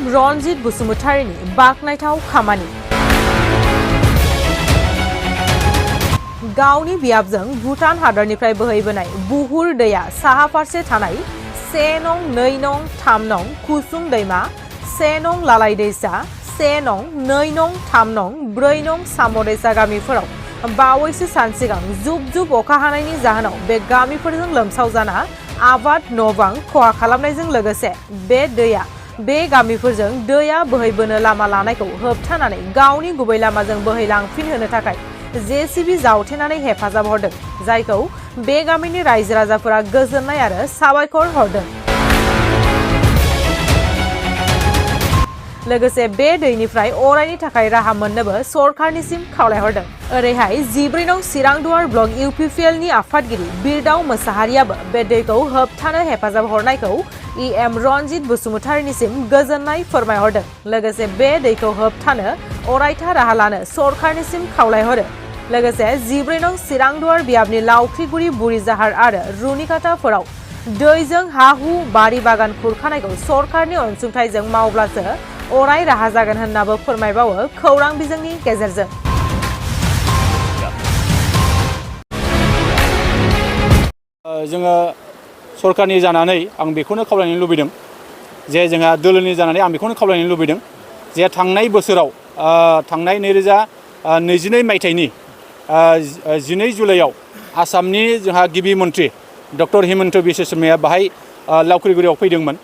रनजित बसुमतारीनि बाखनायथाव खामानि। गावनि बियाबजों भुटान हादरनिफ्राय बोहैबोनाय बुहुर दैया साहा फारसे थानाय 1 नं 2 नं 3 नं कुसुं दैमा, 1 नं लालाय दैसा, 1 नं 2 नं 3 नं 4 नं साम' दैसा गामिफोराव बावैसो सान सिगां जुब जुब अखा हानायनि जाहोनाव बे गामिफोरजों लोमसाव जाना आबाद न'-बां खहा खालामनायजों लोगोसे बे गामिफोरजों दैया बोहैबोनो लामा लानायखौ होबथानानै गावनि गुबै लामाजों बोहैलांफिनहोनो थाखाय जेसीबी जावथेनानै हेफाजाब हरदों, जायखौ बे गामिनि रायजो राजाफोरा गोजोननाय आरो साबायखर हरदों। लोगोसे बे दैनिफ्राय अरायनि थाखाय राहा मोननोबो सरकारनिसिम खावलायहरदों। ओरैहाय 14 नं सिरांदुवार ब्लक इउपिपिएलनि आफादगिरि बिरदाव मोसाहारियाबो बे दैखौ होबथानो हेफाजाब हरनायखौ इएम रनजित बसुमतारीनिसिम गोजोननाय फोरमायहरदों। लोगोसे बे दैखौ होबथानो अरायथा राहा लानो सरकारनिसिम खावलायहरो। लोगोसे 14 नं सिरांदुवार बियाबनि लावख्रिगुरि बुरिजाहार आरो रुनिकाटाफोराव दैजों हा-हु बारि बागान खुरखानायखौ सरकारनि अनसुंथाइजों मावब्लासो अराय राहा जागोन होननाबो फोरमायबावो खौरां बिजोंनि गेजेरजों। जोङो सरकारनि जानानै आं बेखौनो खावलायनो लुबैदों जे जोंहा दोलोनि जानानै आं बेखौनो खावलायनो लुबैदों जे थांनाय बोसोराव थांनाय 2022 मायथाइनि 12 जुलाइआव आसामनि जोंहा गिबि मन्त्रि डक्टर हिमन्त बिश्व शर्माया बाहाय लावख्रिगुरियाव फैदोंमोन।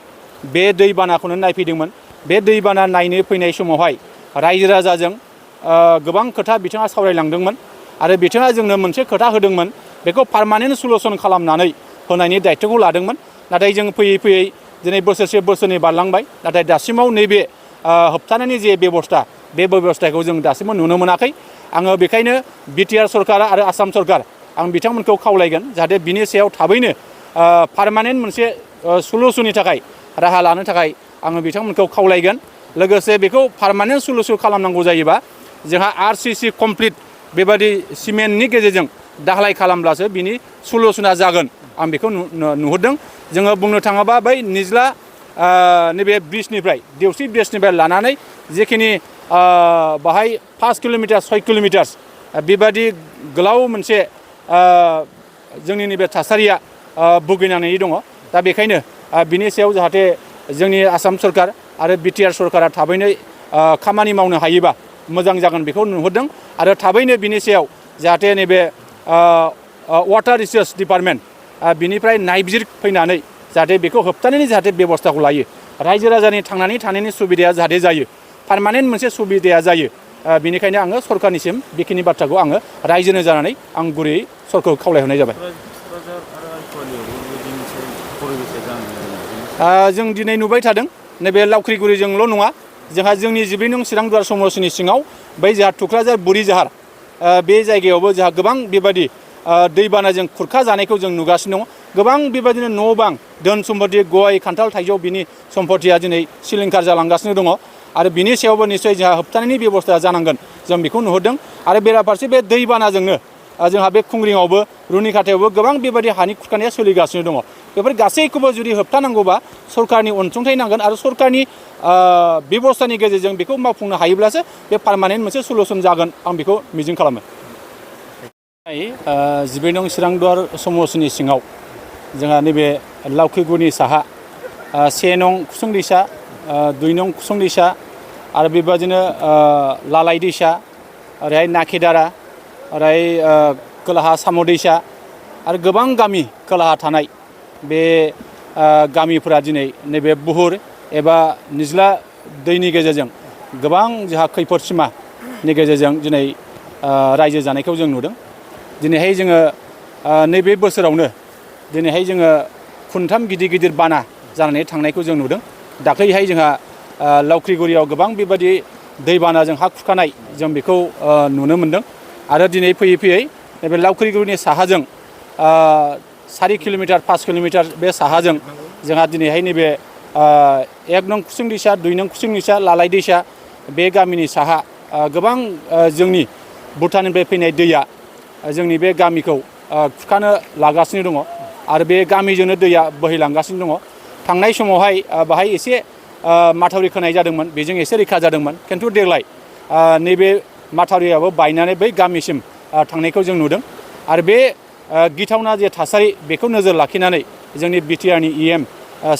बे दैबानाखौनो नायफैदोंमोन। बे दैबाना नायनो फैनाय समावहाय रायजो राजाजों गोबां खोथा बिथाङा सावरायलांदोंमोन आरो बिथाङा जोंनो मोनसे खोथा होदोंमोन, बेखौ पार्मानेन्ट सलुसन खालामनानै होनायनि दायित्वखौ लादोंमोन। नाथाय जों फैयै फैयै दिनै बोसोरसे बोसोरनै बारलांबाय, नाथाय दासिमाव नैबे होबथानायनि जे बेबस्था, बे बेबस्थाखौ जों दासिमबो नुनो मोनाखै। आङो बेखायनो बिटिआर सरकार आरो आसाम सरकार आं बिथांमोनखौ खावलायगोन जाहाथे बिनि सायाव थाबैनो पार्मानेन्ट मोनसे सलुसननि थाखाय राहा लानो थाखाय आङो बिथांमोनखौ खावलायगोन। लोगोसे बेखौ पार्मानेन्ट सलुसन खालामनांगौ जायोबा जोंहा आरसिसि कमप्लिट बेबादि सिमेन्टनि गेजेरजों दाहालाय खालामब्लासो बिनि सलुसना जागोन, आं बेखौ नुहुरदों। जोङो बुंनो थाङोबा बै निज्ला नैबे ब्रिजनिफ्राय देवसि ब्रिजनिफ्राय लानानै जेखिनि बाहाय 5 किल'मिटार 6 किल'मिटार बेबादि गोलाव मोनसे जोंनि नैबे थासारिया भुगिनानै दङ। दा बेखायनो बिनि सायाव जाहाथे जोंनि आसाम सरकार आरो बिटिआर सरकारा थाबैनो खामानि मावनो हायोबा मोजां जागोन बेखौ नुहुरदों। आरो थाबैनो बिनि सायाव जाहाथे नैबे वाटार रिसोर्स डिपार्टमेन्ट बिनिफ्राय नायबिजिर फैनानै जाहाथे बेखौ होबथानायनि जाहाथे बेबस्थाखौ लायो। रायजो राजानि थांनानै थानायनि सुबिदाया जाहाथे जायो, पार्मानेन्ट मोनसे सुबिदाया जायो। बेनिखायनो आङो सरकारनिसिम बेखिनि बाथ्राखौ आङो रायजोनो जानानै आं गुरैयै सरकारखौ खावलायहरनाय जाबाय। जों दिनै नुबाय थादों नैबे लावख्रिगुरिजोंल' नङा, जोंहा जोंनि 14 नं सिरांदुवार समस्टिनि सिङाव बै जोंहा थुक्राझार बुरिजाहार बे जायगायावबो जोंहा गोबां बेबायदि दैबानाजों खुरखा जानायखौ जों नुगासिनो दङ। गोबां बेबायदिनो न' बां धोन सम्पति गय खान्थाल थाइजौ बिनि सम्पतिया दिनै सिलिंखार जालांगासिनो दङ आरो बिनि सायावबो निस्सय जोंहा होबथानायनि बेबस्था जानांगोन, जों बेखौ नुहुरदों। आरो बेराफारसे बे दैबानाजोंनो जोंहा बे खुंग्रिङावबो रुनिकाटायावबो गोबां बेबायदि हानि खुरखानाया सोलिगासिनो दङ। बेफोर गासैखौबो जुदि होबथानांगौबा सरकारनि अनसुंथाइ नांगोन आरो सरकारनि बेबस्थानि गेजेरजों बेखौ मावफुंनो हायोब्लासो बे पार्मानेन्ट मोनसे सलुसन जागोन, आं बेखौ मिजिं खालामो। 14 नं सिरांदुवार समस्टिनि सिङाव जोंहा नैबे लावख्रिगुरिनि साहा 1 नं कुसुं दैसा, 2 नं कुसुं दैसा आरो बेबादिनो लालाय दैसा, ओरैहाय नाकेदारा, ओरैहाय खोलाहा साम' दैसा आरो गोबां गामि खोलाहा थानाय बे गामिफोरा दिनै नैबे बुहुर एबा निज्ला दैनि गेजेरजों गोबां जोंहा खैफोद सिमानि गेजेरजों दिनै रायजो जानायखौ जों नुदों। दिनैहाय जोङो नैबे बोसोरावनो दिनैहाय जोङो खुनथाम गिदिर गिदिर बाना जानानै थांनायखौ जों नुदों। दाख्लैहाय जोंहा लावख्रिगुरियाव गोबां बेबायदि दैबानाजों हा खुरखानाय जों बेखौ नुनो मोन्दों। आरो दिनै फैयै फैयै नैबे लावख्रिगुरिनि साहाजों 4 किल'मिटार 5 किल'मिटार बे साहाजों जोंहा दिनैहाय नैबे 1 नं कुसुं दैसा, 2 नं कुसुं दैसा, लालाय दैसा बे गामिनि साहा गोबां जोंनि भुटाननिफ्राय फैनाय दैया जोंनि बे गामिखौ खुरखानो लागासिनो दङ आरो बे गामिजोंनो दैया बोहैलांगासिनो दङ। थांनाय समावहाय बाहाय एसे माथावरि खोनाय जादोंमोन बेजों एसे रैखा जादोंमोन खिन्थु देग्लाय नैबे माथावरियाबो बायनानै बै गामिसिम थांनायखौ जों नुदों आरो बे गिथावना जे थासारि बेखौ नोजोर लाखिनानै जोंनि बिटिआरनि EM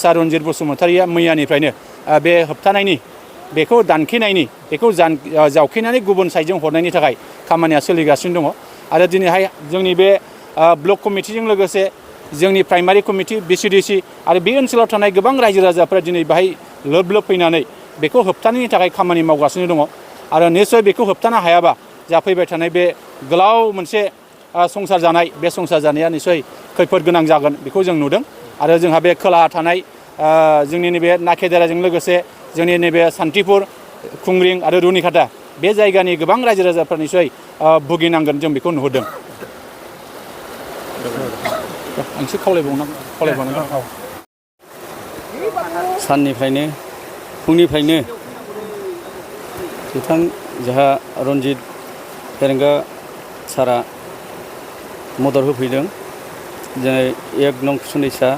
सार रन्जित बसुमतारिया मैयानिफ्रायनो बे होबथानायनि बेखौ दानखेनायनि बेखौ जावखेनानै गुबुन साइडजों हरनायनि थाखाय खामानिया सोलिगासिनो दङ आरो दिनैहाय जोंनि बे ब्लक कमिटिजों लोगोसे जोंनि प्राइमारि कमिटि BCDC आरो बे ओनसोलाव थानाय गोबां रायजो राजाफोरा दिनै बाहाय लोब लोब फैनानै बेखौ होबथानायनि थाखाय खामानि मावगासिनो दङ आरो निस्सय बेखौ होबथानो हायाबा जाफैबाय थानाय बे गोलाव मोनसे संसार जानाय बे संसार जानाया निस्सय खैफोद गोनां जागोन बेखौ जों नुदों आरो जोंहा बे खोलाहा थानाय जोंनि नैबे नाकेदाराजों लोगोसे जोंनि नैबे सान्तिपुर खुंग्रिं आरो रुनिखाटा बे जायगानि गोबां रायजो राजाफ्रा निस्सय भुगिनांगोन जों बेखौ नुहुरदों आं एसे खावलायबावनांगौ साननिफ्रायनो फुंनिफ्रायनो बिथां जोंहा रन्जित फेरेंगा सारा मदद होफैदों जेरै 1 नं खुसुनदैसा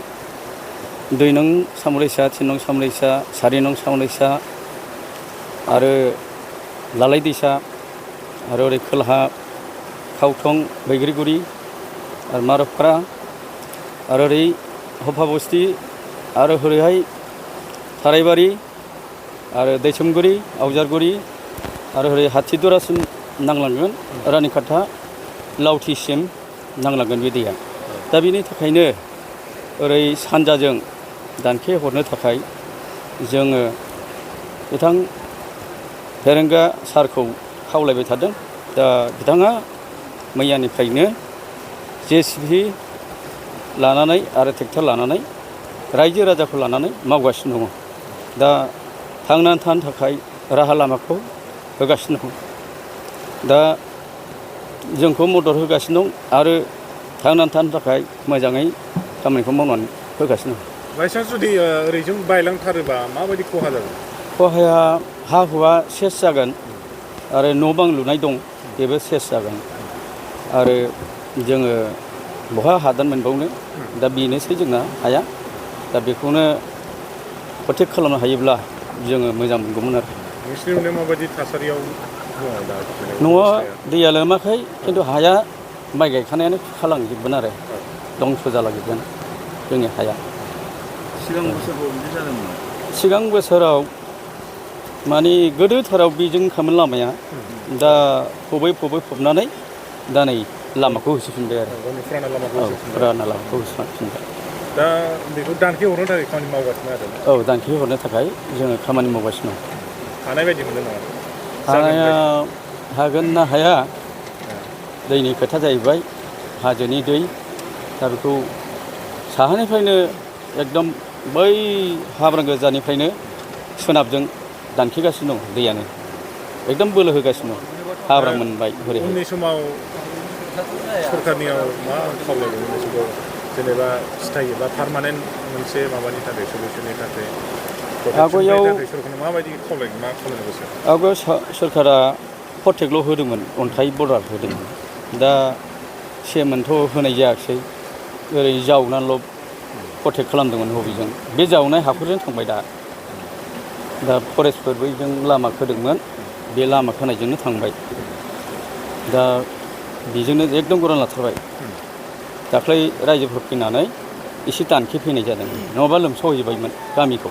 2 नं सामरैसा 3 नं सामरैसा 4 नं सामरैसा आरो लालाय दैसा आरो ओरै खोलाहा खावथं बैग्रिगुरि आरो मारफारा आरो ओरै हफाबस्ति आरो ओरैहाय थारायबारि आरो दैसोमगुरि आवजारगुरि आरो ओरै हाथिदुरासिम नांलांगोन रानिखाटा लावथिसिम नांलांगोन बे दैया दा बेनि थाखायनो ओरै सानजाजों दानखे हरनो थाखाय जोङो बिथां फेरेंगा सारखौ खावलायबाय थादों दा बिथाङा मैयानिफ्रायनो JCB लानानै आरो ट्रेक्टर लानानै रायजो राजाखौ लानानै मावगासिनो दङ दा थांनानै थानो थाखाय राहा लामाखौ होगासिनो दं दा जोंखौ मदद होगासिनो दं आरो थांनानै थानो थाखाय मोजाङै खामानिखौ मावनानै होगासिनो दं बायसान्स जुदि ओरैजों बायलांथारोबा माबायदि खहा जागोन खहाया हा हुआ सेस जागोन आरो न' बां लुनाय दं बेबो सेस जागोन आरो जोङो बहा हादान मोनबावनो दा बेनोसै जोंना हाया दा बेखौनो प्रटेक्ट खालामनो हायोब्ला जोङो मोजां मोनगौमोन आरो नोंसिनि नुनायाव माबायदि थासारियाव दङ दा न'आ दैया लोमाखै खिन्थु हाया माइ गायखानायानो खालामजोबगोन आरो दंस' जालांजोबगोन जोंनि हाया सिगां बोसोराव बिदि जादोंमोन सिगां बोसोराव माने गोदोथाराव बेजों खामोन लामाया दा फबै फबनानै दा नै लामाखौ होसोफिनबाय आरो फुराना लामाखौ होसोफिनबाय दा बेखौ दानखे हरनो थाखाय खामानि मावगासिनो आरो औ दानखे हरनो थाखाय जोङो खामानि मावगासिनो दं हानाय बायदि मोनदों नामा हानाया हागोन ना हाया दैनि खोथा जाहैबाय हाजोनि दै दा बेखौ साहानिफ्रायनो एकदम बै हाब्रां गोजानिफ्रायनो सोनाबजों दानखेगासिनो दं दैयानो एकदम बोलो होगासिनो दं हाब्रां मोनबाय हरै उननि समाव सरकारनियाव मा खावलायदों उननि समाव जेनेबा स्थायि बा पार्मानेन्ट मोनसे माबानि थाखाय सलिउसननि थाखाय आवगायाव सरकारनो माबायदि खावलायनो मा खालामनो गोसो आवगायाव सरकारा प्रटेक्टल' होदोंमोन अन्थाइ बर्डार होदोंमोन दा सेमोनथ' होनाय जायाखिसै ओरै जावनानैल' प्रटेक्ट खालामदोंमोन हबिजों बे जावनाय हाखरजों थांबाय दा फरेस्टफोर बैजों लामा खोदोंमोन बे लामा खोनायजोंनो थांबाय दा बेजोंनो एकदम गरान लाथारबाय दाख्लै रायजोफोर फैनानै एसे दानखे फैनाय जादों नङाबा लोमसावहैजोबबायमोन गामिखौ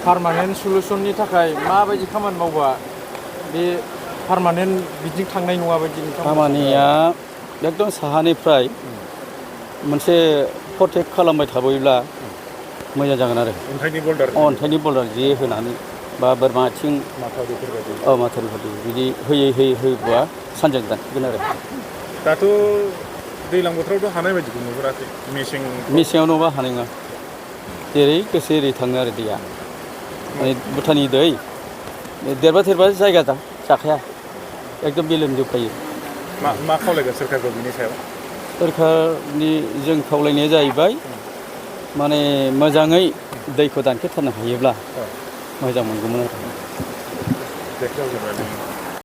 पार्मानेन्ट सलुसननि थाखाय माबायदि खामानि मावबा बे पार्मानेन्ट बिदिं थांनाय नङा बायदि खामानिया एकदम साहानिफ्राय मोनसे प्रटेक्ट खालामबाय थाबोयोब्ला मोजां जागोन आरो अन्थाइनि बल्डार जे होनानै बा बोरमा आथिं माथावरिफोरबायदि बिदि होयोबा सानजाजों दानखेगोन आरो दाथ' दैज्लां बोथोरावथ' हानाय बायदिखौ नुहुराखै मेसेङाव नङाबा हानाय नङा जेरै गोसो एरै थाङो आरो दैया माने भुटाननि दै देरबा जायगा जाखाया एकदम बे लोमजोबखायो मा खावलायगोन सोरखारखौ बिनि सायाव सोरखारनि जों खावलायनाया जाहैबाय माने मोजाङै दैखौ दानखेथारनो हायोब्ला मोजां मोनगौमोन आरो